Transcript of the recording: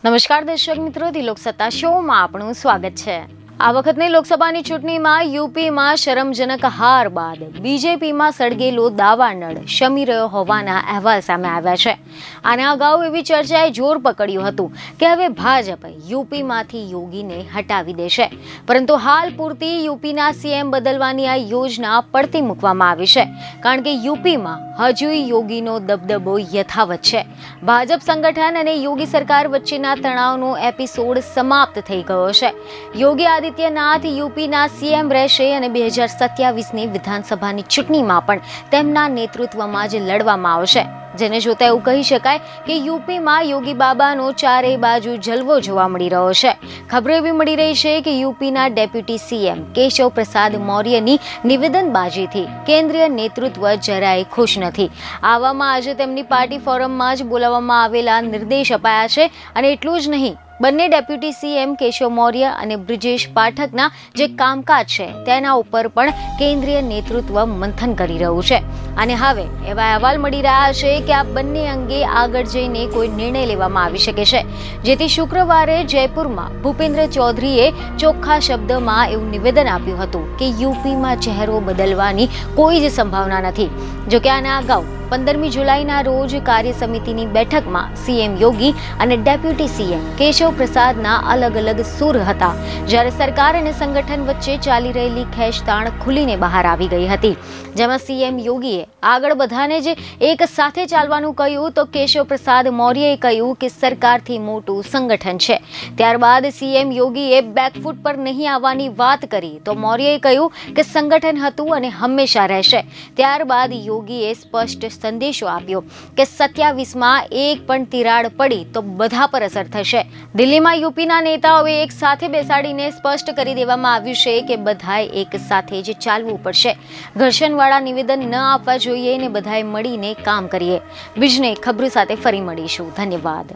નમસ્કાર દર્શક મિત્રો, તિલોક સત્તા શોમાં આપનું સ્વાગત છે। આ વખતની લોકસભાની ચૂંટણીમાં યુપીમાં શરમજનક હાર બાદ બીજેપીમાં સળગેલો દાવાનળ શમી રહ્યો હોવાના અહેવાલ સામે આવ્યા છે। આના અગાઉ એવી ચર્ચાએ જોર પકડ્યું હતું કે હવે ભાજપ યુપીમાંથી યોગીને હટાવી દેશે, પરંતુ હાલ પૂરતી યુપીના સીએમ બદલવાની આ યોજના પડતી મૂકવામાં આવી છે, કારણ કે યુપીમાં હજુ યોગીનો દબદબો યથાવત છે। ભાજપ સંગઠન અને યોગી સરકાર વચ્ચેના તણાવનો એપિસોડ સમાપ્ત થઈ ગયો છે। યોગી આદિત્યનાથ યુપીના સીએમ રહેશે અને 2027ની વિધાનસભાની ચૂંટણીમાં પણ તેમના નેતૃત્વમાં જ લડવામાં આવશે, જેને જોતા એવું કહી શકાય કે યુપીમાં યોગી બાબાનો ચારેય બાજુ જલવો જોવા મળી રહ્યો છે। ખબરો એવી મળી રહી છે કે યુપીના ડેપ્યુટી સીએમ કેશવ પ્રસાદ મૌર્યની નિવેદનબાજીથી કેન્દ્રીય નેતૃત્વ જરાય ખુશ નથી। આવામાં આજે તેમની પાર્ટી ફોરમમાં જ બોલાવવામાં આવેલા નિર્દેશ અપાયા છે, અને એટલું જ નહીં, બંને ડેપ્યુટી સીએમ કેશવ મૌર્ય અને બ્રિજેશ પાઠકના જે કામકાજ છે તેના ઉપર પણ કેન્દ્રીય નેતૃત્વ મંથન કરી રહ્યું છે, અને હવે એવા અહેવાલ મળી રહ્યા છે કે આ બંને અંગે આગળ જઈને કોઈ નિર્ણય લેવામાં આવી શકે છે, જેથી શુક્રવારે જયપુરમાં ભૂપેન્દ્ર ચૌધરીએ ચોખ્ખા શબ્દમાં એવું નિવેદન આપ્યું હતું કે યુપીમાં ચહેરો બદલવાની કોઈ જ સંભાવના નથી। જોકે આના અગાઉ 15મી જુલાઈના રોજ કાર્ય સમિતિની બેઠકમાં સીએમ યોગી અને ડેપ્યુટી સીએમ કેશવ પ્રસાદના અલગ અલગ સૂર હતા, જ્યારે સરકાર અને સંગઠન વચ્ચે ચાલી રહેલી ખેંચતાણ ખુલીને બહાર આવી ગઈ હતી, જેમાં સીએમ યોગીએ આગળ બધાને જ એક સાથે ચાલવાનું કહ્યું તો કેશવ પ્રસાદ મૌર્યએ કહ્યું કે સરકારથી મોટું સંગઠન છે। ત્યારબાદ સીએમ યોગીએ બેકફૂટ પર નહીં આવવાની વાત કરી તો મૌર્યએ કહ્યું કે સંગઠન હતું અને હંમેશા રહેશે। ત્યારબાદ યોગીએ સ્પષ્ટ સંદેશો આપ્યો કે 27માં એક પણ તિરાડ પડી તો બધા પર અસર થશે। દિલ્હીમાં યુપીના નેતાઓએ એક સાથે બેસાડીને સ્પષ્ટ કરી દેવામાં આવ્યું છે કે બધાએ એક સાથે જ ચાલવું પડશે, ઘર્ષણવાળા નિવેદન ન આપવા જોઈએ ને બધાએ મળીને કામ કરીએ। બીજને ખબરો સાથે ફરી મળીશું। ધન્યવાદ।